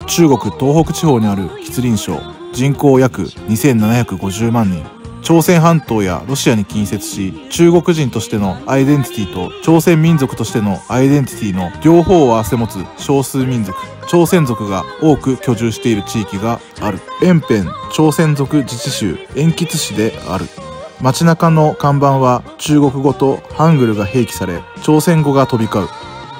中国東北地方にある吉林省、人口約2750万人。朝鮮半島やロシアに近接し、中国人としてのアイデンティティと朝鮮民族としてのアイデンティティの両方を併せ持つ少数民族、朝鮮族が多く居住している地域がある。延辺朝鮮族自治州延吉市である。街中の看板は中国語とハングルが併記され、朝鮮語が飛び交う。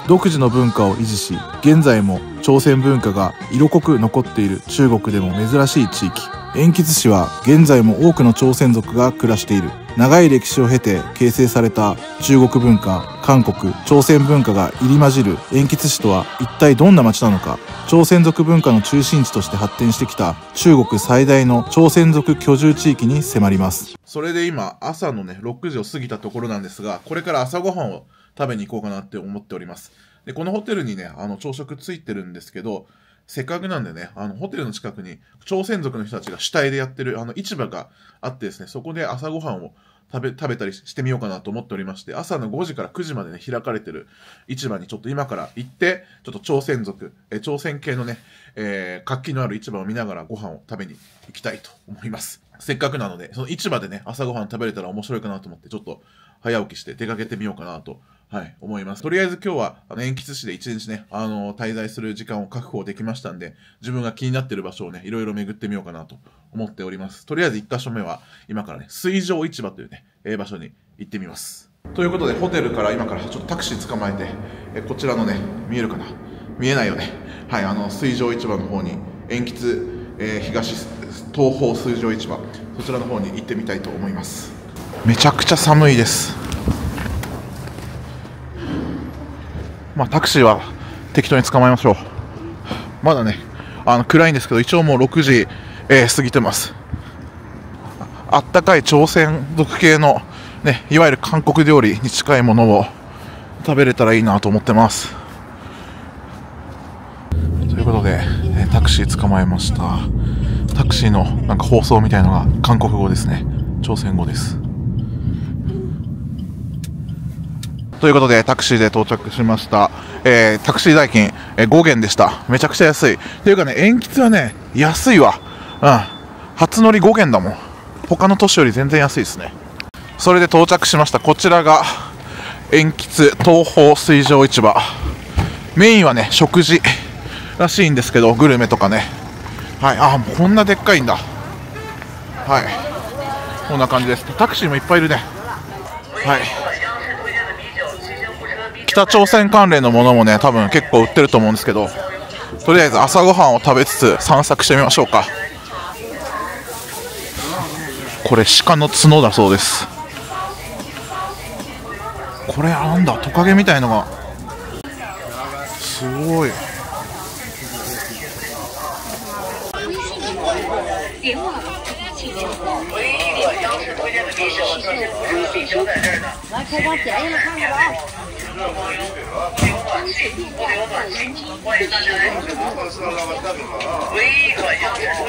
独自の文化を維持し、現在も朝鮮文化が色濃く残っている中国でも珍しい地域。延吉市は現在も多くの朝鮮族が暮らしている。長い歴史を経て形成された中国文化、韓国、朝鮮文化が入り混じる延吉市とは一体どんな街なのか。朝鮮族文化の中心地として発展してきた中国最大の朝鮮族居住地域に迫ります。それで今朝のね6時を過ぎたところなんですが、これから朝ごはんを食べに行こうかなって思っております。で、このホテルにね、朝食ついてるんですけど、せっかくなんでね、ホテルの近くに朝鮮族の人たちが主体でやってる市場があってですね、そこで朝ごはんを食べたりしてみようかなと思っておりまして、朝の5時から9時までね、開かれてる市場にちょっと今から行って、ちょっと朝鮮族、朝鮮系のね、活気のある市場を見ながらご飯を食べに行きたいと思います。せっかくなので、その市場でね、朝ごはん食べれたら面白いかなと思って、ちょっと早起きして出かけてみようかなと思います。とりあえず今日は、延吉市で一日ね、滞在する時間を確保できましたんで、自分が気になっている場所をね、いろいろ巡ってみようかなと思っております。とりあえず1箇所目は、今からね、水上市場というね、場所に行ってみます。ということで、ホテルから今からちょっとタクシー捕まえて、こちらのね、見えるかな？見えないよね。水上市場の方に、延吉、東方水上市場、そちらの方に行ってみたいと思います。めちゃくちゃ寒いです。タクシーは適当に捕まえましょう。まだね、暗いんですけど、一応もう6時、過ぎてます。あったかい朝鮮族系のね、いわゆる韓国料理に近いものを食べれたらいいなと思ってます。ということで、タクシー捕まえました。タクシーのなんか放送みたいのが韓国語ですね。朝鮮語です。ということでタクシーで到着しました。タクシー代金、5元でした。めちゃくちゃ安い。というかね、延吉はね、安いわ。初乗り5元だもん。他の都市より全然安いですね。それで到着しました。こちらが延吉東方水上市場。メインはね、食事らしいんですけど、グルメとかね。もうこんなでっかいんだ。こんな感じです。タクシーもいっぱいいるね。北朝鮮関連のものもね、多分結構売ってると思うんですけど、とりあえず朝ごはんを食べつつ散策してみましょうか。これ鹿の角だそうです。これなんだ、トカゲみたいのがすごい。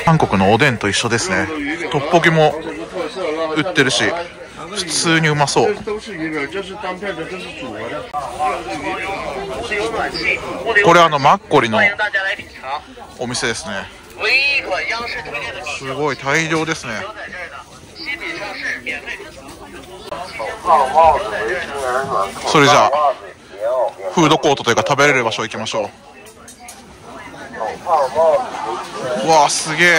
韓国のおでんと一緒ですね。トッポギも売ってるし、普通にうまそう。これマッコリのお店ですね。すごい大量ですね。それじゃあフードコートというか食べれる場所行きましょう。うわー、すげえ。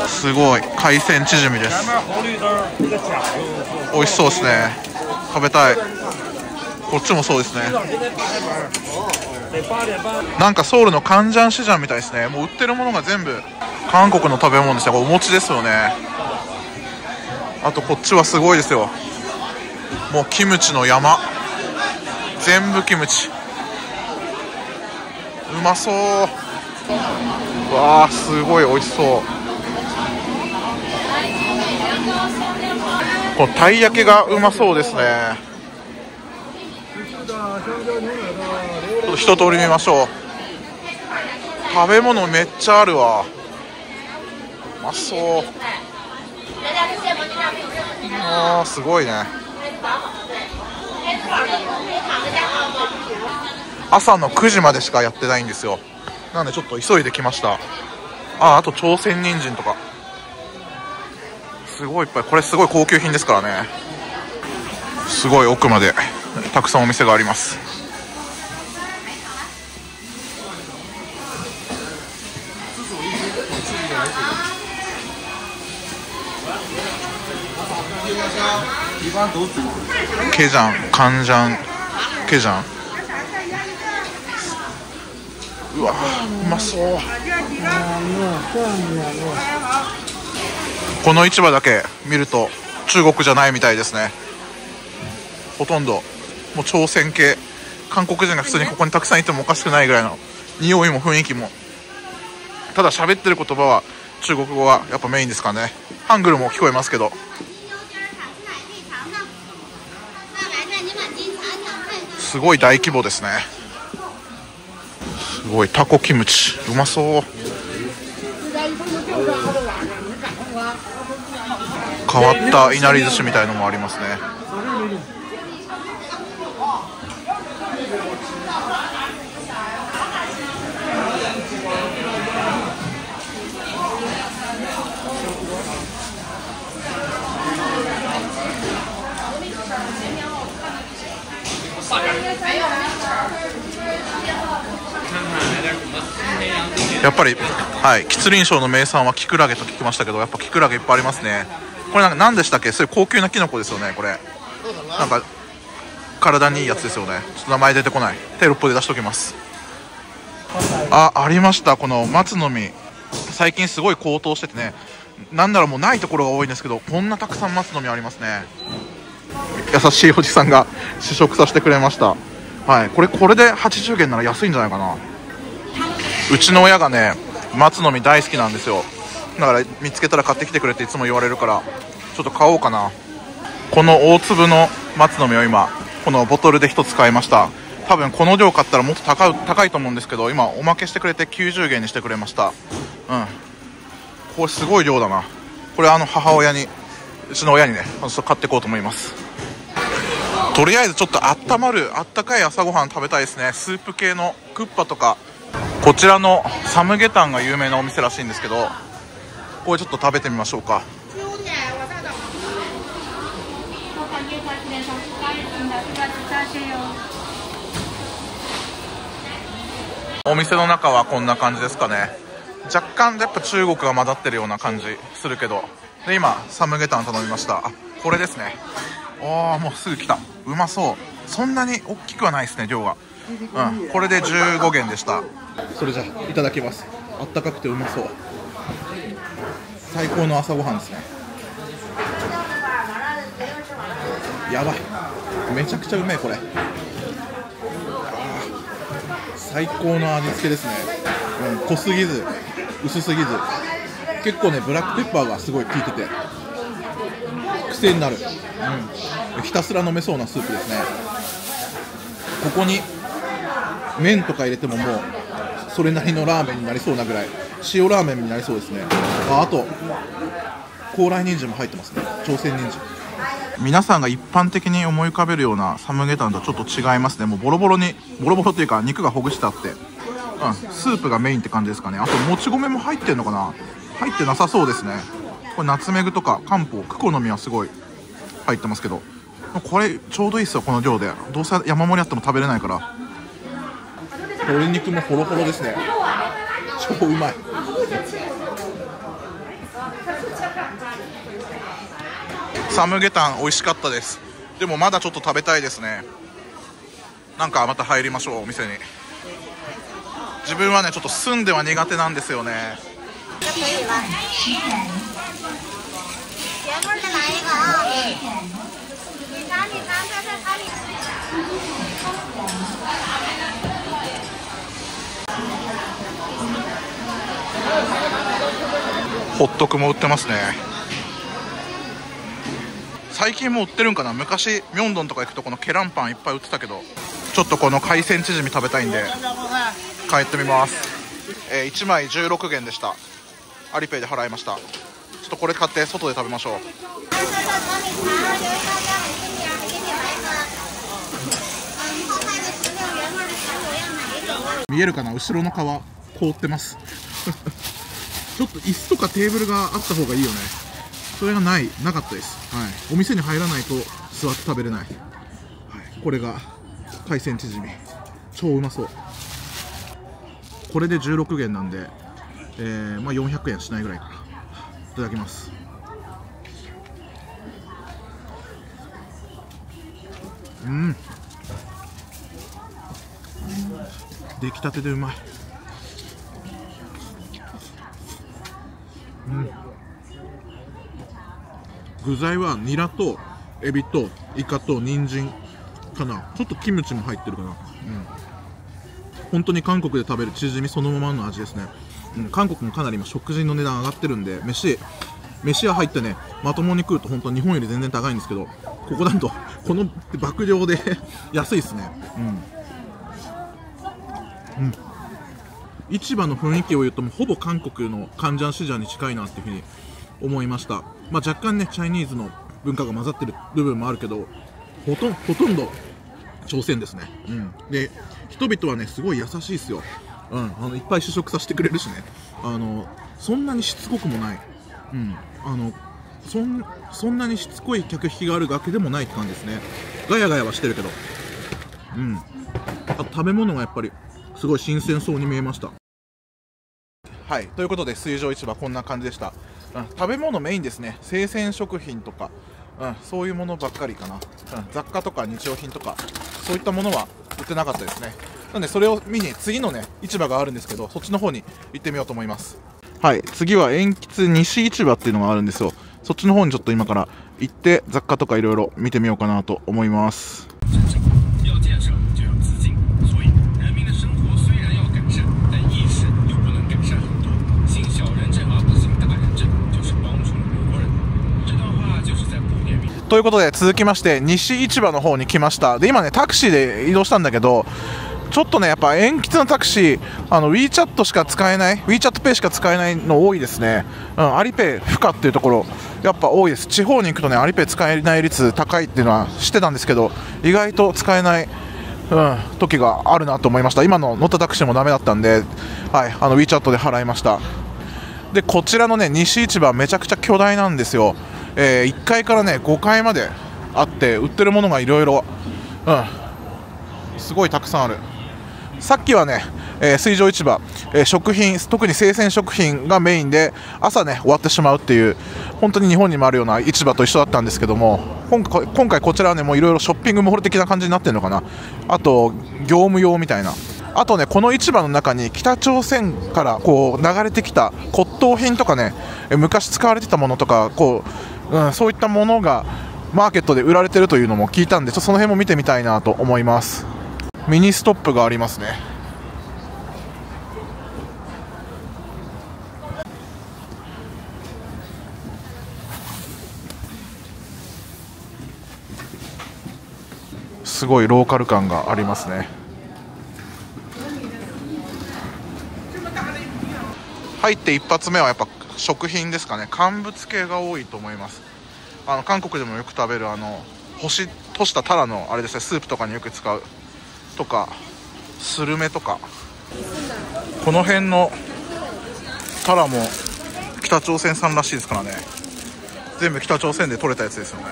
すごい海鮮チヂミです。美味しそうですね。食べたい。こっちもそうですね。なんかソウルのカンジャンシジャンみたいですね。もう売ってるものが全部韓国の食べ物ですね。これお餅ですよね。あとこっちはすごいですよ。もうキムチの山、全部キムチ。うまそう。わー、すごい美味しそう。このたい焼きがうまそうですね。ちょっと一通り見ましょう。食べ物めっちゃあるわ。うまそう。あーすごいね。朝の9時までしかやってないんですよ。なんでちょっと急いできました。あと朝鮮人参とかすごいいっぱい。これすごい高級品ですからね。すごい奥までたくさんお店があります。ケジャン、カンジャン、ケジャン。うわ、うまそう。この市場だけ見ると中国じゃないみたいですね。ほとんどもう朝鮮系、韓国人が普通にここにたくさんいてもおかしくないぐらいの匂いも雰囲気も。ただ喋ってる言葉は中国語がやっぱメインですかね。ハングルも聞こえますけど。すごい大規模ですね。すごいタコキムチ、うまそう。変わったいなり寿司みたいのもありますね。やっぱり、はい、吉林省の名産はキクラゲと聞きましたけど、やっぱキクラゲいっぱいありますね。これ何でしたっけ？そういう高級なキノコですよね。これなんか体にいいやつですよね。ちょっと名前出てこない。テロップで出しときます。ありました。この松の実、最近すごい高騰しててね、なんならもうないところが多いんですけど、こんなたくさん松の実ありますね。優しいおじさんが試食させてくれました。はい、これで80元なら安いんじゃないかな。うちの親がね、松の実大好きなんですよ。だから見つけたら買ってきてくれっていつも言われるから、ちょっと買おうかな。この大粒の松の実を今このボトルで1つ買いました。多分この量買ったらもっと高いと思うんですけど、今おまけしてくれて90元にしてくれました。これすごい量だな。これ母親に、うちの親にね買っていこうと思います。とりあえずちょっとあったかい朝ごはん食べたいですね。スープ系のクッパとか、こちらのサムゲタンが有名なお店らしいんですけど、これちょっと食べてみましょうか。お店の中はこんな感じですかね。若干やっぱ中国が混ざってるような感じするけど。で今サムゲタン頼みました。これですね。もうすぐ来た。うまそう。そんなに大きくはないですね、量が。これで15元でした。それじゃいただきます。あったかくてうまそう。最高の朝ごはんですね。やばい、めちゃくちゃうめえ。これ最高の味付けですね。濃すぎず薄すぎず、結構ねブラックペッパーがすごい効いてて癖になる。ひたすら飲めそうなスープですね。ここに麺とか入れてももうそれなりのラーメンになりそうなぐらい、塩ラーメンになりそうですね。あと高麗人参も入ってますね。朝鮮人参。皆さんが一般的に思い浮かべるようなサムゲタンとちょっと違いますね。もうボロボロっていうか肉がほぐしてあって、スープがメインって感じですかね。あともち米も入ってるのかな。入ってなさそうですね。これナツメグとか漢方、クコの実はすごい入ってますけど、これちょうどいいですよ。この量でどうせ山盛りあっても食べれないから。鶏肉もホロホロですね。超うまい。サムゲタン美味しかったです。でもまだちょっと食べたいですね。なんかまた入りましょう、お店に。自分はねちょっと澄んでは苦手なんですよね。ホットクも売ってますね。最近も売ってるんかな。昔ミョンドンとか行くとこのケランパンいっぱい売ってたけど、ちょっとこの海鮮チヂミ食べたいんで帰ってみます。1枚16元でした。アリペイで払いました。ちょっとこれ買って外で食べましょう。見えるかな、後ろの川凍ってますちょっと椅子とかテーブルがあった方がいいよね。それがなかったです。はい、お店に入らないと座って食べれない。はい、これが海鮮チヂミ、超うまそう。これで16元なんで、まあ400円しないぐらいかな。いただきます。出来たてでうまい。具材はニラとエビとイカと人参かな。ちょっとキムチも入ってるかな。本当に韓国で食べるチヂミそのままの味ですね。韓国もかなり今食事の値段上がってるんで、飯屋入ってね、まともに食うと本当日本より全然高いんですけど、ここだとこの爆量で安いですね。市場の雰囲気を言うともうほぼ韓国のカンジャンシジャンに近いなっていうふうに思いました。まあ、若干ねチャイニーズの文化が混ざってる部分もあるけど、ほとんど朝鮮ですね。で人々はねすごい優しいですよ。いっぱい試食させてくれるしね、そんなにしつこくもない。そんなにしつこい客引きがあるわけでもないって感じですね。ガヤガヤはしてるけど、あと食べ物がやっぱりすごい新鮮そうに見えました。はい、ということで水上市場こんな感じでした。食べ物メインですね。生鮮食品とか、そういうものばっかりかな。雑貨とか日用品とかそういったものは売ってなかったですね。なのでそれを見に次のね市場があるんですけど、そっちの方に行ってみようと思います。はい、次は塩吉西市場っていうのがあるんですよ。そっちの方にちょっと今から行って雑貨とかいろいろ見てみようかなと思います。ということで続きまして西市場の方に来ました。で今ねタクシーで移動したんだけど、ちょっとねやっぱ塩吉のタクシーWeChat しか使えない、 WeChatPay しか使えないの多いですね。アリペイ不可っていうところやっぱ多いです。地方に行くとねアリペイ使えない率高いっていうのは知ってたんですけど、意外と使えない時があるなと思いました。今の乗ったタクシーもダメだったんで、はい、WeChat で払いました。でこちらのね西市場めちゃくちゃ巨大なんですよ。1階からね5階まであって売ってるものがいろいろすごいたくさんある。さっきはね、水上市場、食品特に生鮮食品がメインで朝ね終わってしまうっていう本当に日本にもあるような市場と一緒だったんですけども、今回こちらはねもういろいろショッピングモール的な感じになってるのかな。あと業務用みたいな、あとねこの市場の中に北朝鮮からこう流れてきた骨董品とかね、昔使われてたものとかそういったものがマーケットで売られてるというのも聞いたんで、ちょっとその辺も見てみたいなと思います。ミニストップがありますね。すごいローカル感がありますね。入って一発目はやっぱ食品ですかね。乾物系が多いと思います。韓国でもよく食べる干したタラのあれですね、スープとかによく使うとか、スルメとか、この辺のタラも北朝鮮産らしいですからね。全部北朝鮮で採れたやつですよね。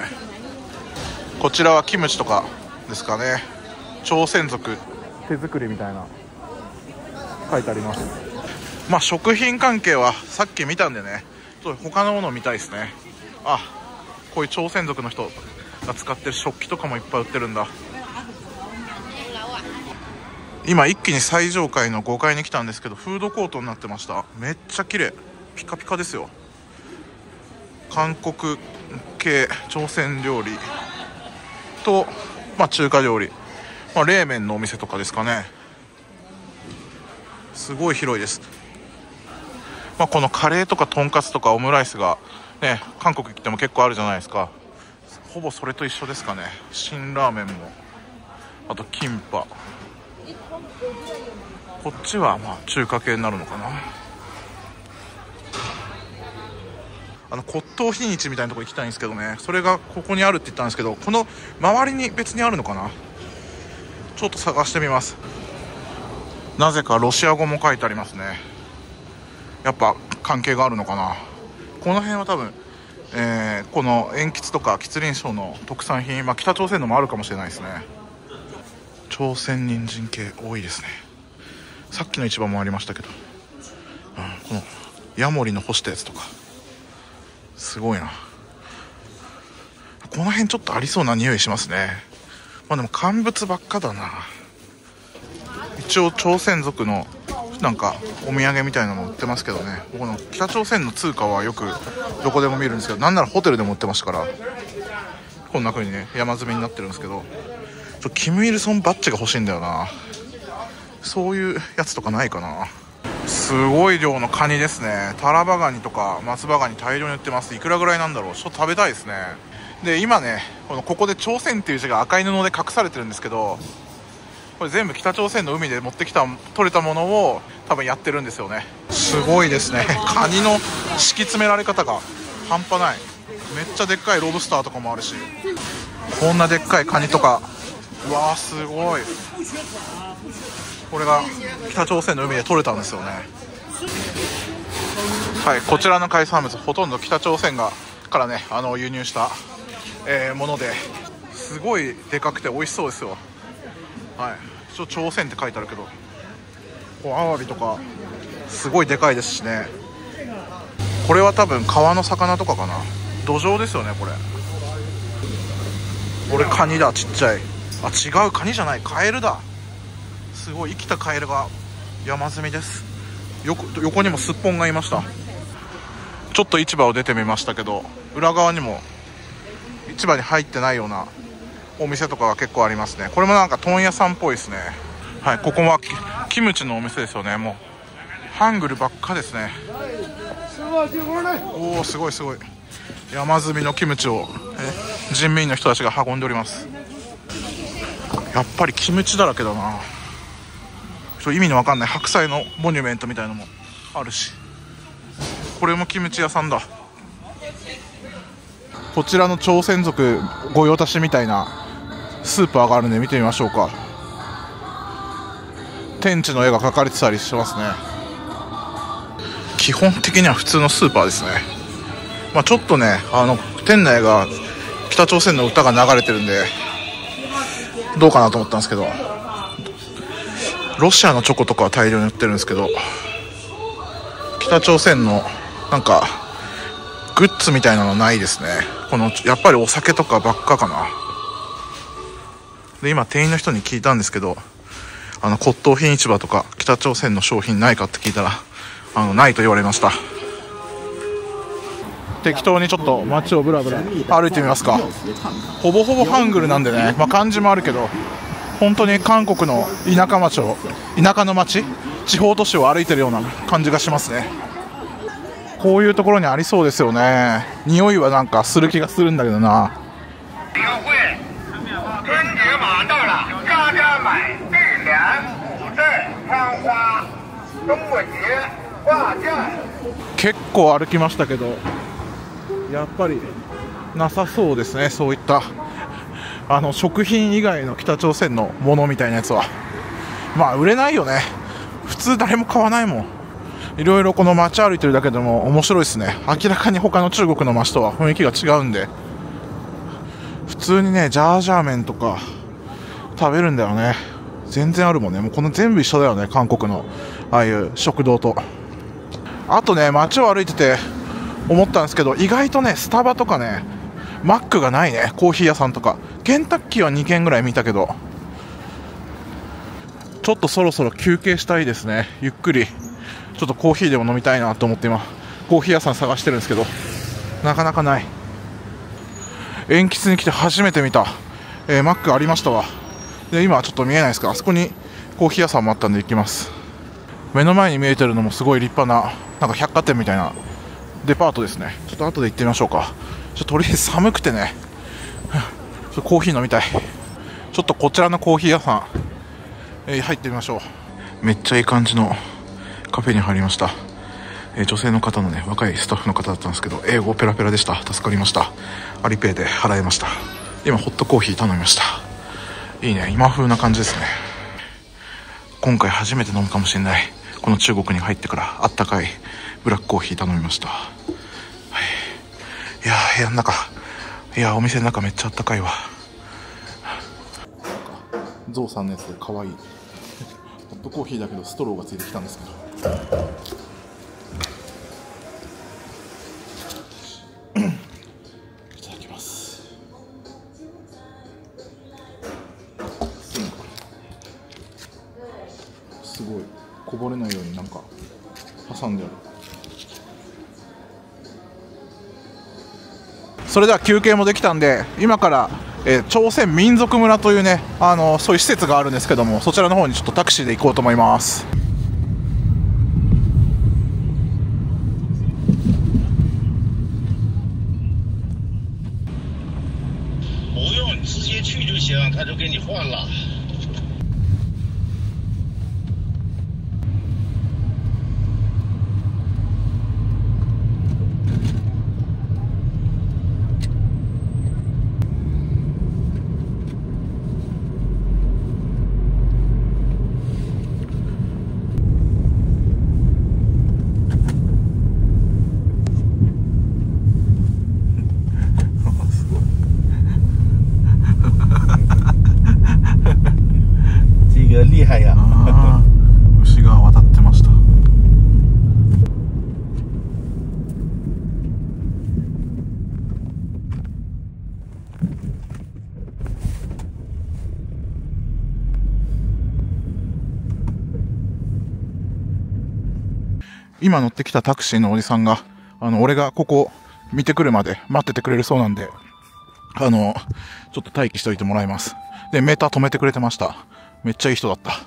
こちらはキムチとかですかね。朝鮮族手作りみたいな書いてあります。まあ食品関係はさっき見たんでね、ちょっと他のものを見たいですね。こういう朝鮮族の人が使ってる食器とかもいっぱい売ってるんだ。今一気に最上階の5階に来たんですけど、フードコートになってました。めっちゃ綺麗、ピカピカですよ。韓国系朝鮮料理と、中華料理、冷麺のお店とかですかね。すごい広いです。このカレーとかとんかつとかオムライスがね、韓国行っても結構あるじゃないですか。ほぼそれと一緒ですかね。辛ラーメンも、あとキンパ、こっちは中華系になるのかな。骨董品市みたいなとこ行きたいんですけどね、それがここにあるって言ったんですけど、この周りに別にあるのかな、ちょっと探してみます。なぜかロシア語も書いてありますね。やっぱ関係があるのかな。この辺は多分、この鉛筆とか吉林省の特産品、北朝鮮のもあるかもしれないですね。朝鮮人参系多いですね。さっきの市場もありましたけど、このヤモリの干したやつとかすごいな。この辺ちょっとありそうな匂いしますね。でも乾物ばっかだな。一応朝鮮族のなんかお土産みたいなの売ってますけどね。この北朝鮮の通貨はよくどこでも見るんですけど、なんならホテルでも売ってましたから、こんな風にね山積みになってるんですけど、キム・イルソンバッジが欲しいんだよな。そういうやつとかないかな。すごい量のカニですね。タラバガニとか松葉ガニ大量に売ってます。いくらぐらいなんだろう。ちょっと食べたいですね。で今ねここで朝鮮っていう字が赤い布で隠されてるんですけど、これ全部北朝鮮の海で持ってきた取れたものを多分やってるんですよね。すごいですね。カニの敷き詰められ方が半端ない。めっちゃでっかいロブスターとかもあるし、こんなでっかいカニとか、うわーすごい。これが北朝鮮の海で取れたんですよね。はい、こちらの海産物ほとんど北朝鮮からね輸入した、ものですごいでかくて美味しそうですよ。はい、朝鮮って書いてあるけど、アワビとかすごいでかいですしね。これは多分川の魚とかかな。土壌ですよねこれ。これカニだ、ちっちゃい。違う、カニじゃない、カエルだ。すごい生きたカエルが山積みです。横にもすっぽんがいました。ちょっと市場を出てみましたけど、裏側にも市場に入ってないようなお店とかが結構ありますね。これもなんか問屋さんっぽいですね。はい、ここはキムチのお店ですよね。もうハングルばっかですね。おお、すごいすごい。山積みのキムチを人民の人たちが運んでおります。やっぱりキムチだらけだな。意味のわかんない白菜のモニュメントみたいなのもあるし、これもキムチ屋さんだ。こちらの朝鮮族御用達みたいなスーパーがあるんで見てみましょうか。天地の絵が描かれてたりしますね。基本的には普通のスーパーですね。ちょっとね店内が北朝鮮の歌が流れてるんでどうかなと思ったんですけど、ロシアのチョコとかは大量に売ってるんですけど、北朝鮮のなんかグッズみたいなのないですね。やっぱりお酒とかばっかかな。で今店員の人に聞いたんですけど、骨董品市場とか北朝鮮の商品ないかって聞いたらないと言われました。適当にちょっと街をブラブラ歩いてみますか。ほぼほぼハングルなんでね、漢字もあるけど本当に韓国の田舎の町、地方都市を歩いてるような感じがしますね。こういうところにありそうですよね。匂いはなんかする気がするんだけどな。結構歩きましたけどやっぱりなさそうですね。そういった食品以外の北朝鮮のものみたいなやつは売れないよね。普通誰も買わないもん。いろいろこの街歩いてるだけでも面白いですね。明らかに他の中国の街とは雰囲気が違うんで、普通にねジャージャー麺とか食べるんだよね。全然あるもんね。もうこの全部一緒だよね、韓国のああいう食堂と。あとね街を歩いてて思ったんですけど、意外とねスタバとかねマックがないね。コーヒー屋さんとかケンタッキーは2軒ぐらい見たけど、ちょっとそろそろ休憩したいですね。ゆっくりちょっとコーヒーでも飲みたいなと思って今コーヒー屋さん探してるんですけどなかなかない。鉛筆に来て初めて見た、マックありましたわ。で今はちょっと見えないですが、あそこにコーヒー屋さんもあったんで行きます。目の前に見えてるのもすごい立派ななんか百貨店みたいなデパートですね。ちょっと後で行ってみましょうか。とりあえず寒くてねコーヒー飲みたい。ちょっとこちらのコーヒー屋さん、入ってみましょう。めっちゃいい感じのカフェに入りました。女性の方のね、若いスタッフの方だったんですけど、英語ペラペラでした。助かりました。アリペイで払えました。今ホットコーヒー頼みました。いいね、今風な感じですね。今回初めて飲むかもしれない、この中国に入ってからあったかいブラックコーヒー頼みました。はい、いやー、部屋の中、いやー、お店の中めっちゃあったかいわ。ゾウさんのやつでかわいいホットコーヒーだけどストローがついてきたんですけど、いただきます。すごいこぼれないようになんか挟んである。それでは休憩もできたんで、今から朝鮮民族村というね、そういう施設があるんですけども、そちらの方にちょっとタクシーで行こうと思います。不用，直接去就行，他就给你换了。厉害や。牛が渡ってました。今乗ってきたタクシーのおじさんが、俺がここ見てくるまで待っててくれるそうなんで、ちょっと待機しておいてもらいます。で、メーター止めてくれてました。めっちゃいい人だった。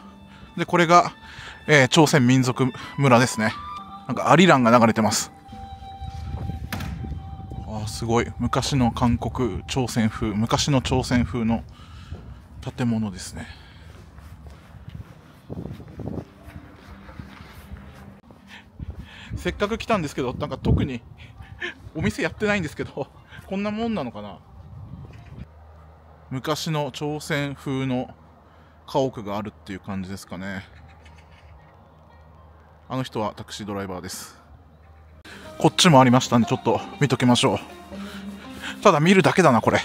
で、これが、朝鮮民族村ですね。なんかアリランが流れてます。あー、すごい。昔の韓国朝鮮風、昔の朝鮮風の建物ですね。せっかく来たんですけど、なんか特にお店やってないんですけど、こんなもんなのかな。昔の朝鮮風の家屋があるっていう感じですかね。あの人はタクシードライバーです。こっちもありましたんで、ちょっと見ときましょう。ただ見るだけだな、これ。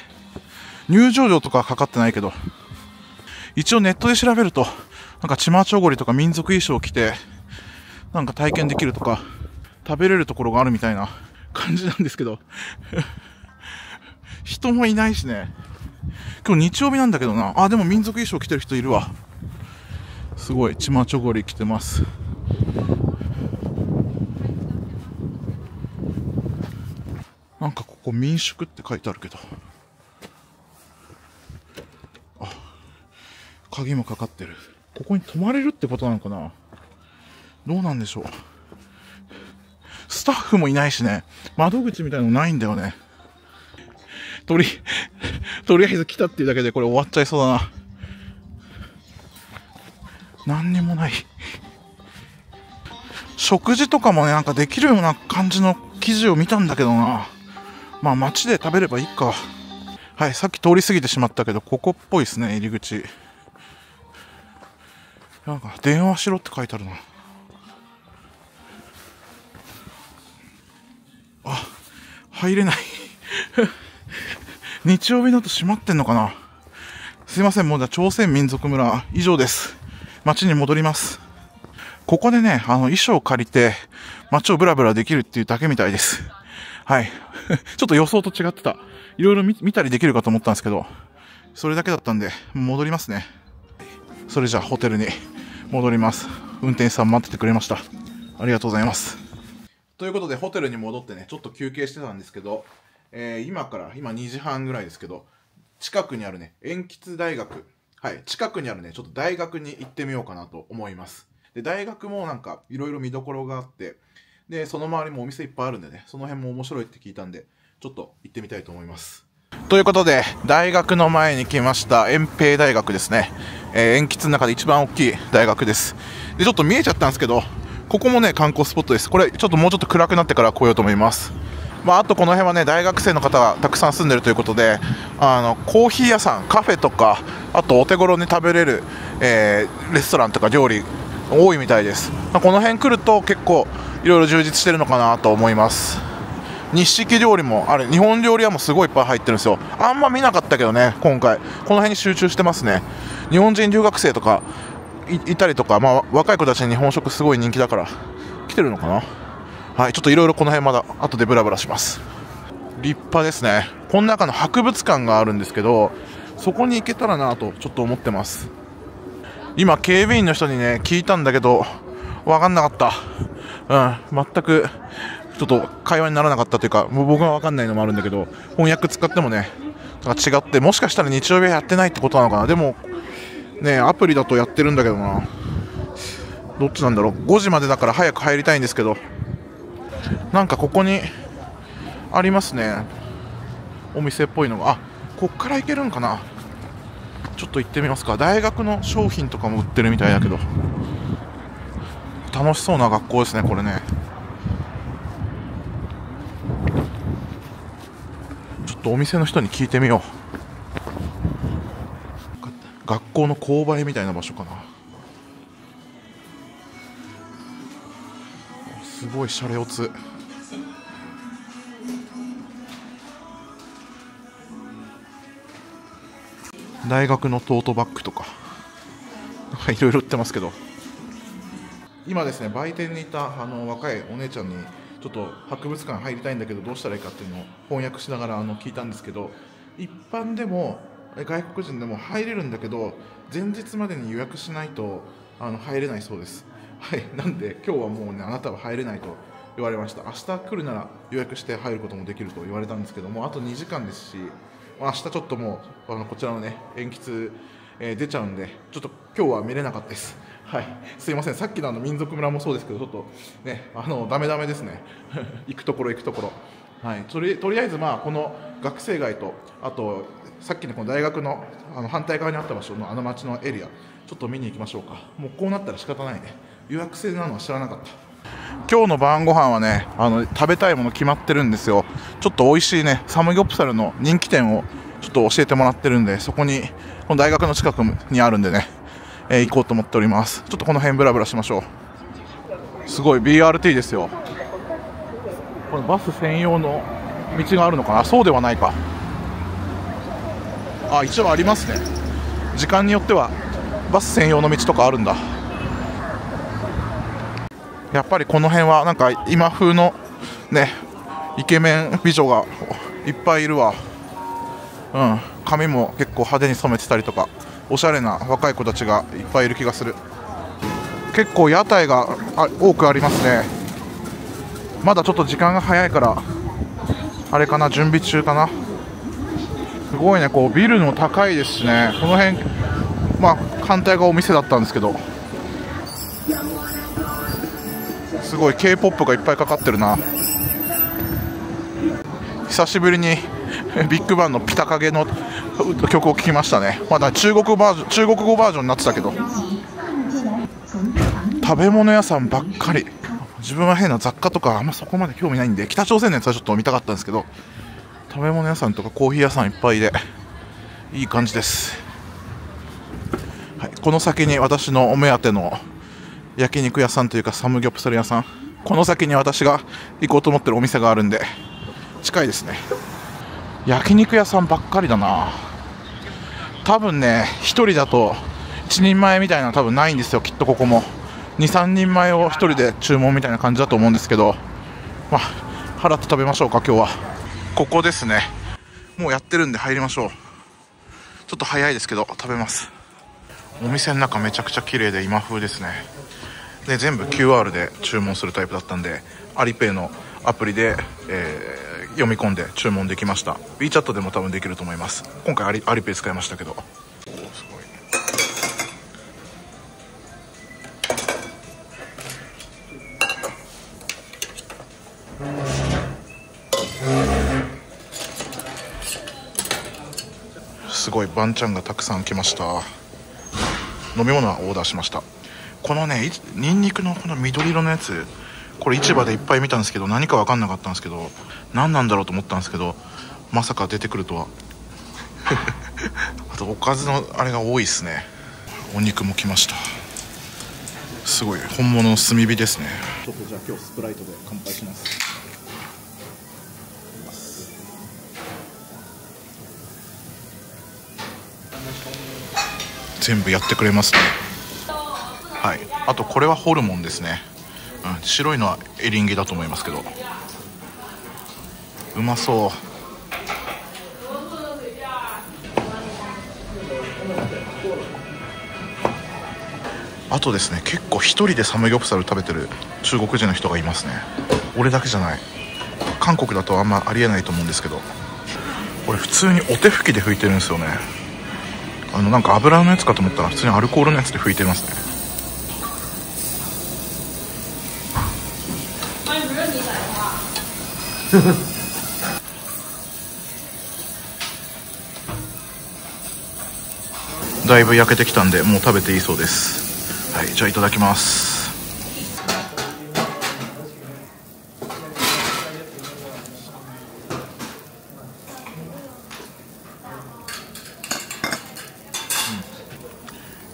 入場料とかはかかってないけど、一応ネットで調べると、なんかチマチョゴリとか民族衣装を着て、なんか体験できるとか、食べれるところがあるみたいな感じなんですけど、人もいないしね。今日日曜日なんだけどな。あ、でも民族衣装着てる人いるわ。すごい、チマチョゴリ着てます。なんかここ民宿って書いてあるけど、あ、鍵もかかってる。ここに泊まれるってことなのかな。どうなんでしょう。スタッフもいないしね、窓口みたいなのないんだよね。とりあえず来たっていうだけでこれ終わっちゃいそうだな。何にもない。食事とかもね、なんかできるような感じの記事を見たんだけどな。まあ街で食べればいいか。はい、さっき通り過ぎてしまったけど、ここっぽいですね、入り口。なんか電話しろって書いてあるな。あ、入れない日曜日だと閉まってんのかな。すいません、もうじゃあ朝鮮民族村以上です。街に戻ります。ここでね、衣装を借りて街をブラブラできるっていうだけみたいです。はい。ちょっと予想と違ってた。いろいろ見たりできるかと思ったんですけど、それだけだったんで、戻りますね。それじゃあホテルに戻ります。運転手さん待っててくれました。ありがとうございます。ということで、ホテルに戻ってね、ちょっと休憩してたんですけど、今2時半ぐらいですけど、近くにあるね、延吉大学、はい、近くにあるね、ちょっと大学に行ってみようかなと思います。で、大学もなんか、いろいろ見どころがあって、で、その周りもお店いっぱいあるんでね、その辺も面白いって聞いたんで、ちょっと行ってみたいと思います。ということで、大学の前に来ました。延平大学ですね。延吉の中で一番大きい大学です。で、ちょっと見えちゃったんですけど、ここもね観光スポットです。これちょっともうちょっと暗くなってから来ようと思います。あとこの辺はね大学生の方がたくさん住んでるということで、コーヒー屋さん、カフェとか、あとお手頃に食べれる、レストランとか料理多いみたいです。この辺来ると結構いろいろ充実してるのかなと思います。日式料理もあれ、日本料理屋もすごいいっぱい入ってるんですよ。あんま見なかったけどね、今回この辺に集中してますね。日本人留学生とか いたりとか、若い子たちに日本食すごい人気だから来てるのかな。はい、ちょっといろいろこの辺まだ後でブラブラします。立派ですね。この中の博物館があるんですけど、そこに行けたらなとちょっと思ってます。今警備員の人にね聞いたんだけど分かんなかった。全くちょっと会話にならなかったというか、もう僕が分かんないのもあるんだけど、翻訳使ってもね違って、もしかしたら日曜日はやってないってことなのかな。でもねアプリだとやってるんだけどな。どっちなんだろう。5時までだから早く入りたいんですけど、なんかここにありますね、お店っぽいのが。こっから行けるんかな。ちょっと行ってみますか。大学の商品とかも売ってるみたいだけど、楽しそうな学校ですねこれね。ちょっとお店の人に聞いてみよう。学校の購買みたいな場所かな。すごいシャレオツ。大学のトートバッグとかいろいろ売ってますけど、今ですね売店にいた若いお姉ちゃんにちょっと博物館入りたいんだけどどうしたらいいかっていうのを翻訳しながら聞いたんですけど、一般でも外国人でも入れるんだけど前日までに予約しないと入れないそうです。はい、なんで今日はもうねあなたは入れないと言われました。明日来るなら予約して入ることもできると言われたんですけども、あと2時間ですし、明日ちょっともうこちらのね延期出ちゃうんで、ちょっと今日は見れなかったです。はい、すいません。さっきの民族村もそうですけどちょっとねダメですね行くところ、はい、とりあえずこの学生街と、あとさっきのこの大学の反対側にあった場所の町のエリアちょっと見に行きましょうか。もうこうなったら仕方ないね。予約制なのは知らなかった。今日の晩ご飯はね食べたいもの決まってるんですよ。ちょっと美味しいねサムギョプサルの人気店をちょっと教えてもらってるんで、そこにこの大学の近くにあるんでね、行こうと思っております。ちょっとこの辺ブラブラしましょう。すごい BRT ですよ。これバス専用の道があるのかな。そうではないか。一応ありますね。時間によってはバス専用の道とかあるんだ。やっぱりこの辺はなんか今風のねイケメン美女がいっぱいいるわ。髪も結構派手に染めてたりとか、おしゃれな若い子たちがいっぱいいる気がする。結構屋台が多くありますね。まだちょっと時間が早いからあれかな、準備中かな。すごいね、こうビルも高いですしね。この辺反対がお店だったんですけど、すごい K-POP がいっぱいかかってるな。久しぶりにビッグバンのピタカゲの曲を聴きましたね。まだ中国語バージョンになってたけど、食べ物屋さんばっかり。自分は変な雑貨とかあんまそこまで興味ないんで、北朝鮮のやつはちょっと見たかったんですけど、食べ物屋さんとかコーヒー屋さんいっぱいでいい感じです。はい、この先に私のお目当ての焼肉屋さんというかサムギョプサル屋さん、この先に私が行こうと思ってるお店があるんで近いですね。焼肉屋さんばっかりだな。多分ね1人だと1人前みたいなの多分ないんですよ、きっと。ここも 2,3 人前を1人で注文みたいな感じだと思うんですけど、払って食べましょうか今日は。ここですね。もうやってるんで入りましょう。ちょっと早いですけど食べます。お店の中めちゃくちゃ綺麗で今風ですね。で全部 QR で注文するタイプだったんで、アリペイのアプリで、読み込んで注文できました。 WeChat でも多分できると思います。今回アリペイ使いましたけど、すごい。すごいバンチャンがたくさん来ました。飲み物はオーダーしました。このねニンニクのこの緑色のやつ、これ市場でいっぱい見たんですけど何か分かんなかったんですけど、何なんだろうと思ったんですけど、まさか出てくるとはあとおかずのあれが多いですね。お肉も来ました。すごい本物の炭火ですね。ちょっとじゃあ今日スプライトで乾杯します。全部やってくれますね。はい、あとこれはホルモンですね。白いのはエリンギだと思いますけど、うまそう。あとですね、結構一人でサムギョプサル食べてる中国人の人がいますね。俺だけじゃない。韓国だとあんまありえないと思うんですけど、これ普通にお手拭きで拭いてるんですよね。なんか油のやつかと思ったら普通にアルコールのやつで拭いてますね。だいぶ焼けてきたんでもう食べていいそうです。はい、じゃあいただきます。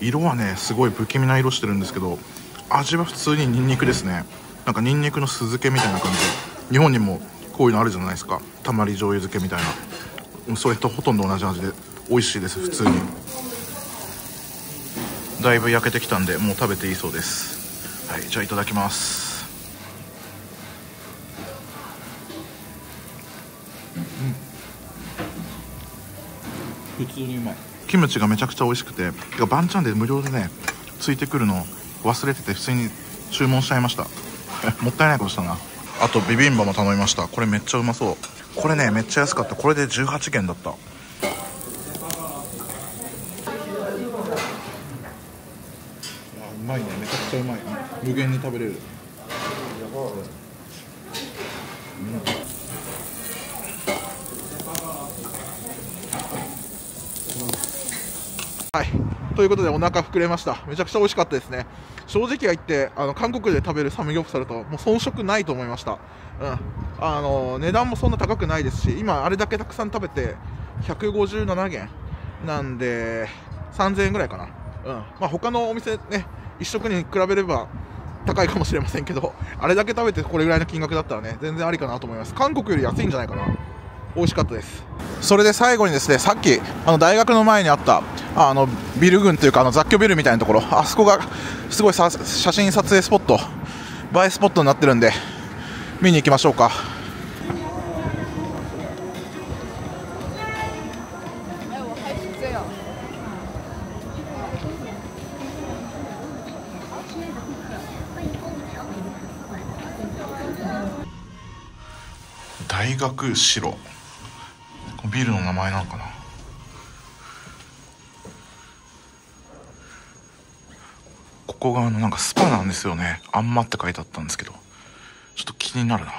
色はねすごい不気味な色してるんですけど、味は普通にニンニクですね。なんかニンニクの酢漬けみたいな感じで、日本にもこういうのあるじゃないですか、たまり醤油漬けみたいな。それとほとんど同じ味で美味しいです。普通にだいぶ焼けてきたんでもう食べていいそうです。はい、じゃあいただきます。普通にうまい。キムチがめちゃくちゃ美味しくて、バンチャンで無料でねついてくるの忘れてて普通に注文しちゃいましたもったいないことしたな。あとビビンバも頼みました。これめっちゃうまそう。これねめっちゃ安かった。これで18元だった。うまいね、めちゃくちゃうまい。無限に食べれる。はい、ということでお腹膨れました。めちゃくちゃ美味しかったですね。正直言って韓国で食べるサムギョプサルともう遜色ないと思いました。値段もそんな高くないですし、今あれだけたくさん食べて157元なんで3000円ぐらいかな。他のお店ね一食に比べれば高いかもしれませんけど、あれだけ食べてこれぐらいの金額だったらね全然ありかなと思います。韓国より安いんじゃないかな。美味しかったです。それで最後にですね、さっき大学の前にあったビル群というか雑居ビルみたいなところ、あそこがすごい写真撮影スポット、映えスポットになってるんで見に行きましょうか。大学城、ビルの名前なのかな。ここがなんかスパなんですよね。あんまって書いてあったんですけど、ちょっと気になるな。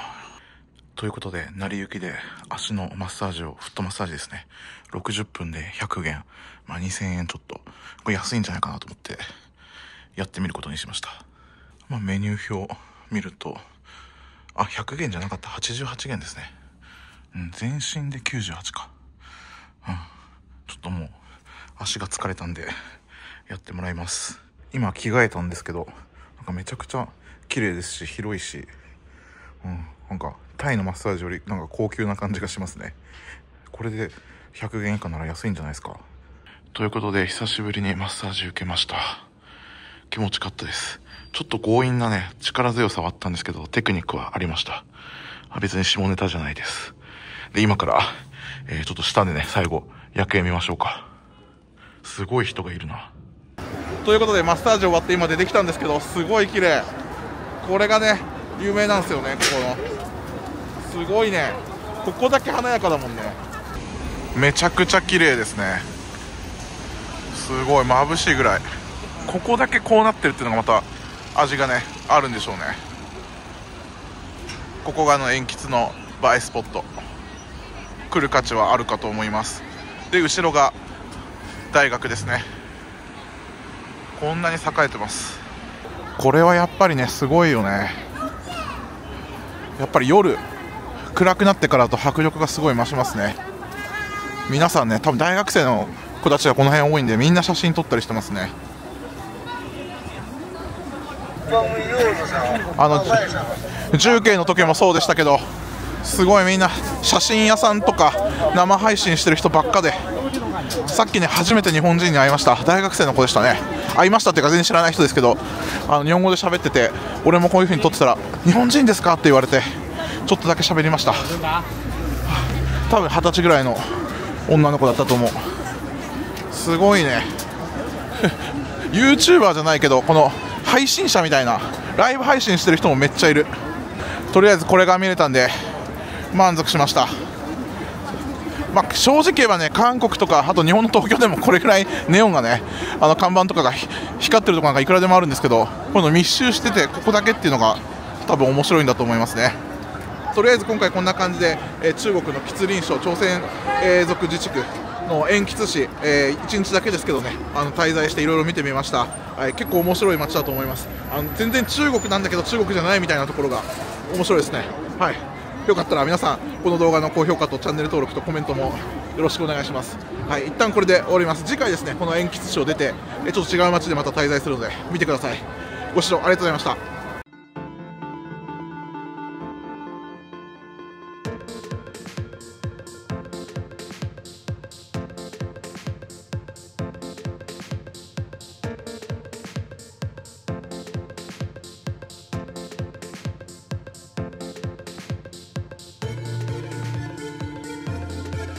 ということで成り行きで足のマッサージを、フットマッサージですね、60分で100元、2000円ちょっと、これ安いんじゃないかなと思ってやってみることにしました。メニュー表見ると100元じゃなかった、88元ですね。全身で98か。ちょっともう足が疲れたんでやってもらいます。今着替えたんですけど、なんかめちゃくちゃ綺麗ですし広いし、なんかタイのマッサージよりなんか高級な感じがしますね。これで100元以下なら安いんじゃないですか。ということで久しぶりにマッサージ受けました。気持ちよかったです。ちょっと強引なね力強さはあったんですけど、テクニックはありました。別に下ネタじゃないです。で今から、ちょっと下でね最後夜景見ましょうか。すごい人がいるな。ということでマッサージ終わって今出てきたんですけど、すごい綺麗。これがね有名なんですよね。ここのすごいね、ここだけ華やかだもんね。めちゃくちゃ綺麗ですね。すごい眩しいぐらい。ここだけこうなってるっていうのがまた味がねあるんでしょうね。ここが鉛筆の映えスポット、来る価値はあるかと思います。で後ろが大学ですね。こんなに栄えてます。これはやっぱりねすごいよね。やっぱり夜暗くなってからだと迫力がすごい増しますね。皆さんね多分大学生の子たちがこの辺多いんでみんな写真撮ったりしてますね。重慶の時もそうでしたけどすごいみんな写真屋さんとか生配信してる人ばっかで、さっきね初めて日本人に会いました。大学生の子でしたね。会いましたっていうか全然知らない人ですけど、日本語で喋ってて、俺もこういう風に撮ってたら日本人ですかって言われてちょっとだけ喋りました。多分20歳ぐらいの女の子だったと思う。すごいねYouTuber じゃないけどこの配信者みたいなライブ配信してる人もめっちゃいる。とりあえずこれが見れたんで満足しました。正直言えばね韓国とかあと日本の東京でもこれぐらいネオンがね看板とかが光ってるところなんかいくらでもあるんですけど、こういうの密集しててここだけっていうのが多分面白いんだと思いますね。とりあえず今回こんな感じで、中国の吉林省朝鮮永続自治区の延吉市、1日だけですけどね滞在していろいろ見てみました。結構面白い街だと思います。全然中国なんだけど中国じゃないみたいなところが面白いですね。はい、よかったら皆さんこの動画の高評価とチャンネル登録とコメントもよろしくお願いします。はい、一旦これで終わります。次回ですねこの延吉市を出てちょっと違う街でまた滞在するので見てください。ご視聴ありがとうございました。